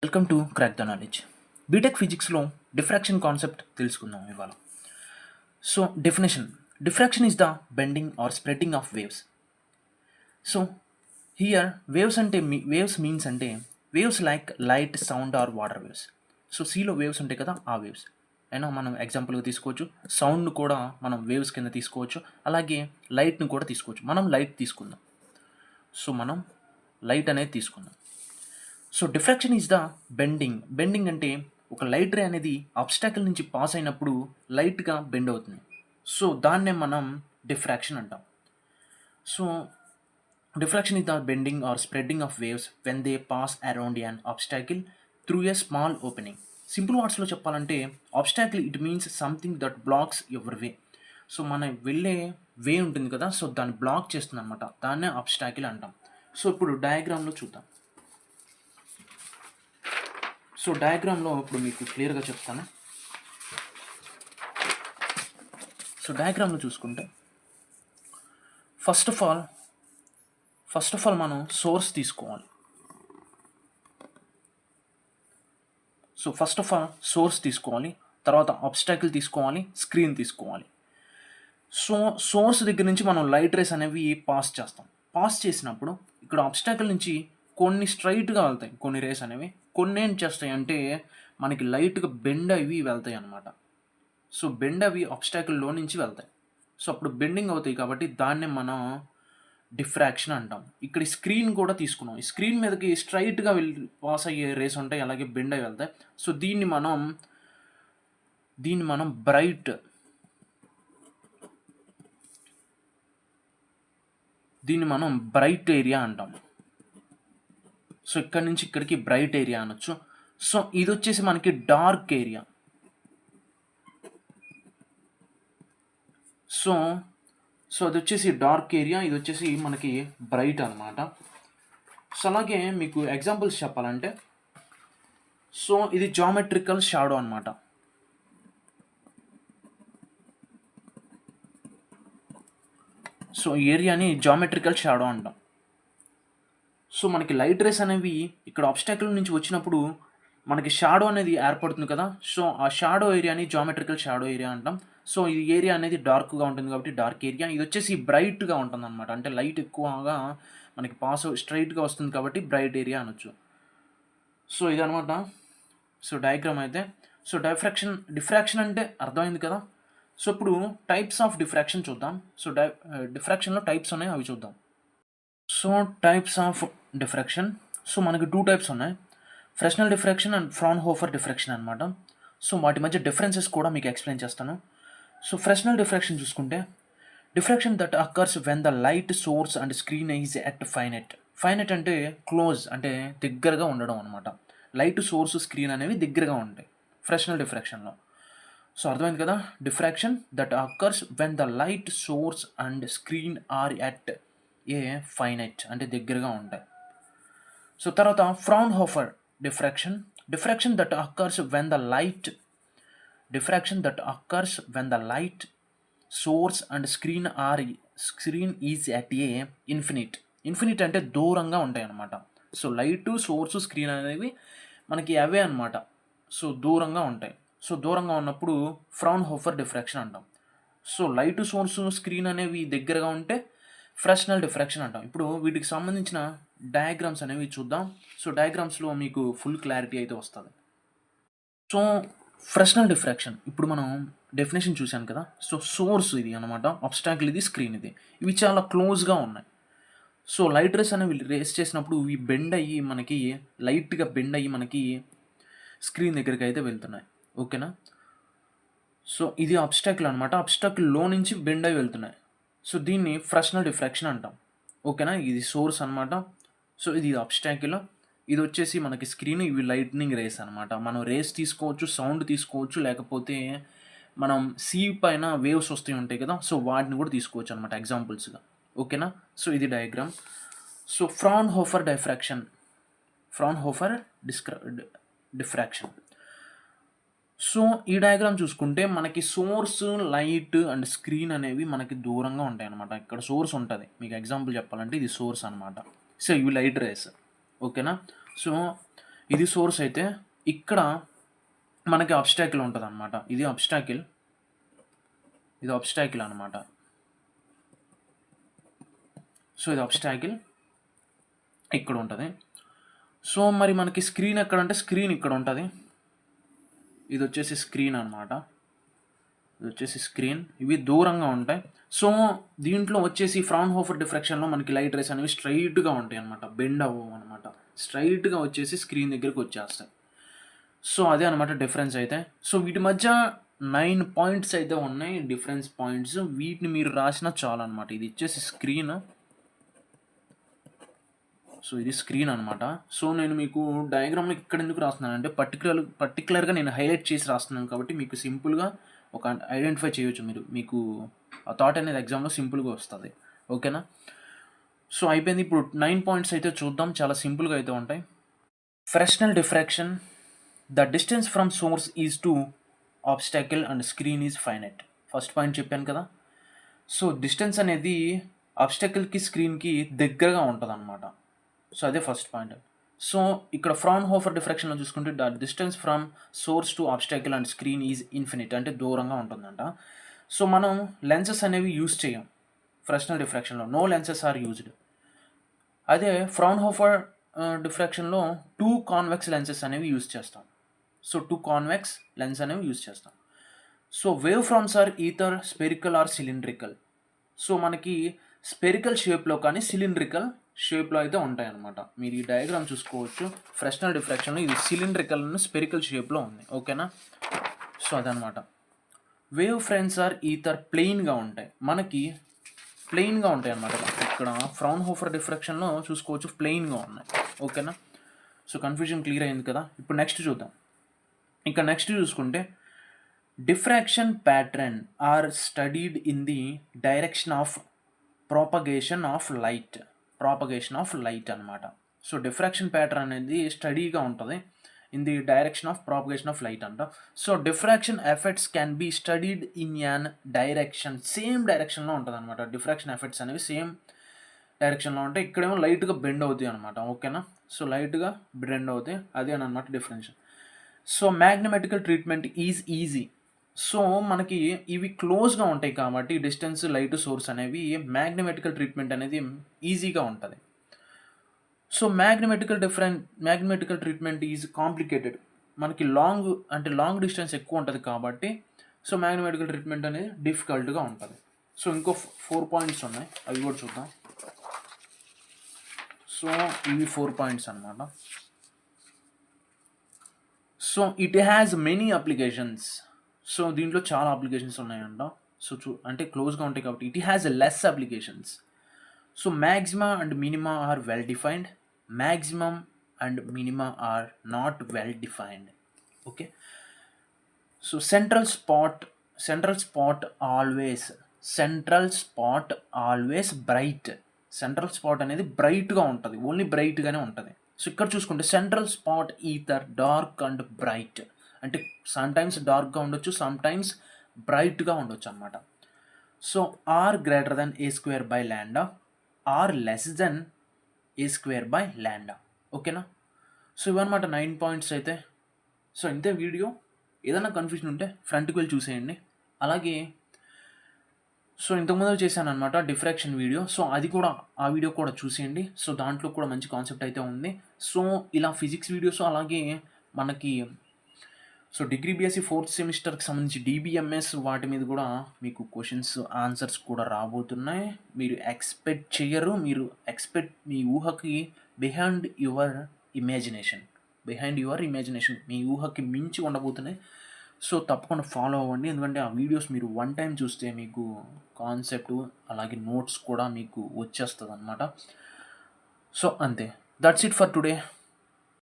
Welcome to crack the knowledge. BTech ఫిజిక్స్లో diffraction concept తెలుసుకుందాం ఇవాళ. So diffraction is the bending or spreading of waves. So here waves means అంటే waves like light, sound or water waves. So సీలో waves ఉంటాయి కదా, ఆ waves అయినా మనం ఎగ్జాంపుల్గా తీసుకోవచ్చు. సౌండ్ను కూడా మనం వేవ్స్ కింద తీసుకోవచ్చు, అలాగే లైట్ను కూడా తీసుకోవచ్చు. మనం లైట్ తీసుకుందాం. సో మనం లైట్ అనేది తీసుకుందాం. So diffraction is the bending అంటే ఒక లైట్ రే అనేది ఆబ్స్టాకిల్ నుంచి పాస్ అయినప్పుడు లైట్గా బెండ్ అవుతుంది. సో దాన్నే మనం డిఫ్రాక్షన్ అంటాం. So diffraction is the bending or spreading of waves when they pass around an obstacle through a small opening. Simple వర్డ్స్లో చెప్పాలంటే obstacle it means something that blocks your way. So మనం వెళ్ళే వే ఉంటుంది కదా, so దాన్ని black చేస్తుంది అనమాట, దాన్నే ఆబ్స్టాకిల్ అంటాం. సో ఇప్పుడు డయాగ్రామ్లో చూద్దాం. సో డయాగ్రామ్లో ఇప్పుడు మీకు క్లియర్గా చెప్తాను. సో డయాగ్రామ్లో చూసుకుంటే ఫస్ట్ ఆఫ్ ఆల్ మనం సోర్స్ తీసుకోవాలి. So first of all source తీసుకోవాలి, తర్వాత ఆబ్స్టాకిల్ తీసుకోవాలి, స్క్రీన్ తీసుకోవాలి. సో సోర్స్ దగ్గర నుంచి మనం లైట్ రేస్ అనేవి పాస్ చేస్తాం. పాస్ చేసినప్పుడు ఇక్కడ ఆబ్స్టాకిల్ నుంచి కొన్ని స్ట్రైట్గా వెళ్తాయి, కొన్ని రేస్ అనేవి. కొన్ని ఏం చేస్తాయి అంటే మనకి లైట్గా బెండ్ అవి వెళ్తాయి అన్నమాట. సో బెండ్ అవి ఆబ్స్టాకిల్లో నుంచి వెళ్తాయి. సో అప్పుడు బెండింగ్ అవుతాయి కాబట్టి దాన్నే మనం డిఫ్రాక్షన్ అంటాం. ఇక్కడ స్క్రీన్ కూడా తీసుకున్నాం. ఈ స్క్రీన్ మీదకి స్ట్రైట్గా వెళ్ళి పాస్ అయ్యే రేస్ ఉంటాయి, అలాగే బెండ్ అవి వెళ్తాయి. సో దీన్ని మనం బ్రైట్ ఏరియా అంటాం. సో ఇక్కడ నుంచి ఇక్కడికి బ్రైట్ ఏరియా అనొచ్చు. సో ఇది వచ్చేసి మనకి డార్క్ ఏరియా. సో అది వచ్చేసి డార్క్ ఏరియా, ఇది వచ్చేసి మనకి బ్రైట్ అనమాట. సో అలాగే మీకు ఎగ్జాంపుల్స్ చెప్పాలంటే, సో ఇది జామెట్రికల్ షాడో అనమాట. సో ఏరియాని జామెట్రికల్ షాడో అంటాం. సో మనకి లైట్ రేస్ అనేవి ఇక్కడ ఆబ్స్టాకిల్ నుంచి వచ్చినప్పుడు మనకి షాడో అనేది ఏర్పడుతుంది కదా. సో ఆ షాడో ఏరియాని జామెట్రికల్ షాడో ఏరియా అంటాం. సో ఈ ఏరియా అనేది డార్క్గా ఉంటుంది కాబట్టి డార్క్ ఏరియా. ఇది వచ్చేసి బ్రైట్గా ఉంటుంది అనమాట, అంటే లైట్ ఎక్కువగా మనకి పాస్ స్ట్రైట్గా వస్తుంది కాబట్టి బ్రైట్ ఏరియా అనొచ్చు. సో ఇదనమాట. సో డయాగ్రామ్ అయితే, సో డిఫ్రాక్షన్ అంటే అర్థమైంది కదా. సో ఇప్పుడు టైప్స్ ఆఫ్ డిఫ్రాక్షన్ చూద్దాం. సో డిఫ్రాక్షన్లో టైప్స్ ఉన్నాయి, అవి చూద్దాం. So types of diffraction, so మనకి 2 టైప్స్ ఉన్నాయి, Fresnel diffraction and Fraunhofer diffraction అనమాట. సో వాటి మధ్య డిఫరెన్సెస్ కూడా మీకు ఎక్స్ప్లెయిన్ చేస్తాను. సో ఫ్రెస్నెల్ డిఫ్రాక్షన్ చూసుకుంటే, diffraction that occurs when the light source and screen is at finite అంటే క్లోజ్, అంటే దగ్గరగా ఉండడం అనమాట. లైట్ సోర్స్, స్క్రీన్ అనేవి దగ్గరగా ఉంటాయి ఫ్రెస్నెల్ డిఫ్రాక్షన్లో. సో అర్థమైంది కదా. Diffraction that occurs when the light source and screen are at a finite, అంటే దగ్గరగా ఉంటాయి. సో తర్వాత Fraunhofer diffraction that occurs when the light source and screen is at a infinite అంటే దూరంగా ఉంటాయి అన్నమాట. సో లైట్, సోర్స్, స్క్రీన్ అనేవి మనకి అవే అనమాట. సో దూరంగా ఉంటాయి. సో దూరంగా ఉన్నప్పుడు ఫ్రాన్హోఫర్ డిఫ్రాక్షన్ అంటాం. సో లైట్, సోర్స్, స్క్రీన్ అనేవి దగ్గరగా ఉంటే ఫ్రెస్నెల్ డిఫ్రాక్షన్ అంటాం. ఇప్పుడు వీటికి సంబంధించిన డయాగ్రామ్స్ అనేవి చూద్దాం. సో డయాగ్రామ్స్లో మీకు ఫుల్ క్లారిటీ అయితే వస్తుంది. సో ఫ్రెస్నెల్ డిఫ్రాక్షన్ ఇప్పుడు మనం డెఫినేషన్ చూశాను కదా. సో సోర్స్ ఇది అనమాట, ఆబ్స్టాకిల్ ఇది, స్క్రీన్ ఇది, ఇవి చాలా క్లోజ్గా ఉన్నాయి. సో లైట్ రేస్ అనేవి రేస్ చేసినప్పుడు ఇవి లైట్గా బెండ్ అయ్యి మనకి స్క్రీన్ దగ్గరికి అయితే వెళ్తున్నాయి. ఓకేనా. సో ఇది ఆబ్స్టాకిల్ అనమాట, ఆబ్స్టాకిల్లో నుంచి బెండ్ అయ్యి వెళ్తున్నాయి. సో దీన్ని ఫ్రెస్నెల్ డిఫ్రాక్షన్ అంటాం. ఓకేనా. ఇది సోర్స్ అనమాట. సో ఇది ఆబ్స్టాకిల్, ఇది వచ్చేసి మనకి స్క్రీన్, ఇవి లైట్నింగ్ రేస్ అనమాట. మనం రేస్ తీసుకోవచ్చు, సౌండ్ తీసుకోవచ్చు, లేకపోతే మనం సీ పైన వేవ్స్ వస్తూ ఉంటాయి కదా, సో వాటిని కూడా తీసుకోవచ్చు అనమాట ఎగ్జాంపుల్స్గా. ఓకేనా. సో ఇది diagram. So Fraunhofer diffraction. So ఈ డయాగ్రామ్ చూసుకుంటే మనకి సోర్స్, లైట్ అండ్ స్క్రీన్ అనేవి మనకి దూరంగా ఉంటాయి అనమాట. ఇక్కడ సోర్స్ ఉంటుంది, మీకు ఎగ్జాంపుల్ చెప్పాలంటే ఇది సోర్స్ అనమాట. సో ఇవి లైట్ రేస్. ఓకేనా. సో ఇది సోర్స్ అయితే ఇక్కడ మనకి అబ్స్టాకిల్ ఉంటుంది అనమాట. ఇది అబ్స్టాకిల్ అనమాట. సో ఇది అబ్స్టాకిల్ ఇక్కడ ఉంటుంది. సో మరి మనకి స్క్రీన్ ఎక్కడంటే స్క్రీన్ ఇక్కడ ఉంటుంది. ఇది వచ్చేసి స్క్రీన్ అనమాట. ఇవి దూరంగా ఉంటాయి. సో దీంట్లో వచ్చేసి ఫ్రాన్హోఫర్ డిఫ్రాక్షన్లో మనకి లైట్ రేస్ అనేవి స్ట్రైట్గా ఉంటాయి అనమాట, బెండ్ అవ్వవు అనమాట. స్ట్రైట్గా వచ్చేసి స్క్రీన్ దగ్గరికి వచ్చేస్తాయి. సో అదే అనమాట డిఫరెన్స్ అయితే. సో వీటి మధ్య 9 పాయింట్స్ అయితే ఉన్నాయి, డిఫరెన్స్ పాయింట్స్. వీటిని మీరు రాసినా చాలు అనమాట. ఇది వచ్చేసి స్క్రీన్. సో ఇది స్క్రీన్ అనమాట. సో నేను మీకు డయాగ్రామ్లో ఇక్కడ ఎందుకు రాస్తున్నాను అంటే పర్టికులర్గా నేను హైలైట్ చేసి రాస్తున్నాను కాబట్టి మీకు సింపుల్గా ఒక ఐడెంటిఫై చేయొచ్చు. మీకు ఆ థాట్ అనేది ఎగ్జామ్లో సింపుల్గా వస్తుంది. ఓకేనా? సో అయిపోయింది. ఇప్పుడు 9 పాయింట్స్ అయితే చూద్దాం. చాలా సింపుల్గా అయితే ఉంటాయి. Fresnel diffraction, the distance from source is to obstacle and screen is finite. First point చెప్పాను కదా. సో డిస్టెన్స్ అనేది ఆబ్స్టాకిల్కి స్క్రీన్కి దగ్గరగా ఉంటుంది అనమాట. సో అదే ఫస్ట్ పాయింట్. సో ఇక్కడ ఫ్రాన్హోఫర్ డిఫ్రాక్షన్లో చూసుకుంటే the distance from source to obstacle and screen is infinite, అంటే దూరంగా ఉంటుందంట. సో మనం లెన్సెస్ అనేవి యూజ్ చేయం ఫ్రెస్నెల్ డిఫ్రాక్షన్లో. No lenses are used. అదే ఫ్రాన్హోఫర్ డిఫ్రాక్షన్లో 2 కాన్వెక్స్ లెన్సెస్ అనేవి యూజ్ చేస్తాం. సో 2 కాన్వెక్స్ లెన్స్ అనేవి యూజ్ చేస్తాం. So wave fronts are either spherical or cylindrical. So మనకి స్పెరికల్ షేప్లో కానీ సిలిండ్రికల్ షేప్లో అయితే ఉంటాయి అన్నమాట. మీరు ఈ డయాగ్రామ్ చూసుకోవచ్చు. ఫ్రెస్నెల్ డిఫ్రాక్షన్లో ఇది సిలిండ్రికల్ స్పెరికల్ షేప్లో ఉంది. ఓకేనా? సో అదనమాట. వేవ్ ఫ్రంట్స్ ఆర్ ఈథర్ ప్లెయిన్గా ఉంటాయి, మనకి ప్లెయిన్గా ఉంటాయి అన్నమాట. ఇక్కడ ఫ్రాన్హోఫర్ డిఫ్రాక్షన్లో చూసుకోవచ్చు ప్లెయిన్గా ఉన్నాయి. ఓకేనా? సో కన్ఫ్యూజన్ క్లియర్ అయింది కదా. ఇప్పుడు నెక్స్ట్ చూద్దాం. ఇంకా నెక్స్ట్ చూసుకుంటే diffraction pattern are studied in the direction of propagation of light అనమాట. సో డిఫ్రాక్షన్ ప్యాటర్న్ అనేది స్టడీగా ఉంటుంది in the direction of propagation of light అంట. So diffraction effects can be studied in an direction, same డైరెక్షన్లో ఉంటుంది అనమాట. Diffraction effects అనేవి same డైరెక్షన్లో ఉంటాయి. ఇక్కడేమో లైట్గా బెండ్ అవుతాయి అనమాట. ఓకేనా? సో లైట్గా బెండ్ అవుతాయి, అదే అనమాట difference. So mathematical treatment is easy. So మనకి ఇవి క్లోజ్గా ఉంటాయి కాబట్టి డిస్టెన్స్, లైట్, సోర్స్ అనేవి మ్యాగ్నమెటికల్ ట్రీట్మెంట్ అనేది ఈజీగా ఉంటుంది. So mathematical treatment is complicated. మనకి లాంగ్ డిస్టెన్స్ ఎక్కువ ఉంటుంది కాబట్టి సో మ్యాగ్నమెటికల్ ట్రీట్మెంట్ అనేది డిఫికల్ట్గా ఉంటుంది. సో ఇంకో 4 పాయింట్స్ ఉన్నాయి, అవి కూడా చూద్దాం. సో ఇవి 4 పాయింట్స్ అన్నమాట. So it has many applications. So దీంట్లో చాలా అప్లికేషన్స్ ఉన్నాయంట. సో అంటే క్లోజ్గా ఉంటాయి కాబట్టి it has less applications. So maxima and minima are well defined, maximum and minima are not well defined. Okay. So central spot always bright. Central spot అనేది బ్రైట్గా ఉంటుంది, ఓన్లీ బ్రైట్గానే ఉంటుంది. సో ఇక్కడ చూసుకుంటే central spot either dark and bright, అంటే sometimes డార్క్గా ఉండొచ్చు, సమ్టైమ్స్ బ్రైట్గా ఉండొచ్చు అనమాట. So are greater than a² by λ, or less than a² by λ. ఓకేనా? సో ఇవన్నమాట 9 పాయింట్స్ అయితే. సో ఇంతే వీడియో. ఏదైనా కన్ఫ్యూజన్ ఉంటే ఫ్రంట్కి వెళ్ళి చూసేయండి. అలాగే సో ఇంతకుముందు చేశాను అనమాట డిఫ్రాక్షన్ వీడియో. సో ఆ వీడియో కూడా చూసేయండి. సో దాంట్లో కూడా మంచి కాన్సెప్ట్ అయితే ఉంది. సో ఇలా ఫిజిక్స్ వీడియోస్, అలాగే మనకి సో డిగ్రీ బీఎస్సీ 4th సెమిస్టర్కి సంబంధించి DBMS వాటి మీద కూడా మీకు క్వశ్చన్స్, ఆన్సర్స్ కూడా రాబోతున్నాయి. మీరు ఎక్స్పెక్ట్ చేయరు. మీ ఊహకి బిహైండ్ యువర్ ఇమాజినేషన్, మీ ఊహకి మించి ఉండబోతున్నాయి. సో తప్పకుండా ఫాలో అవ్వండి. ఎందుకంటే ఆ వీడియోస్ మీరు 1 టైం చూస్తే మీకు కాన్సెప్ట్, అలాగే నోట్స్ కూడా మీకు వచ్చేస్తుంది అనమాట. సో అంతే. That's it for today.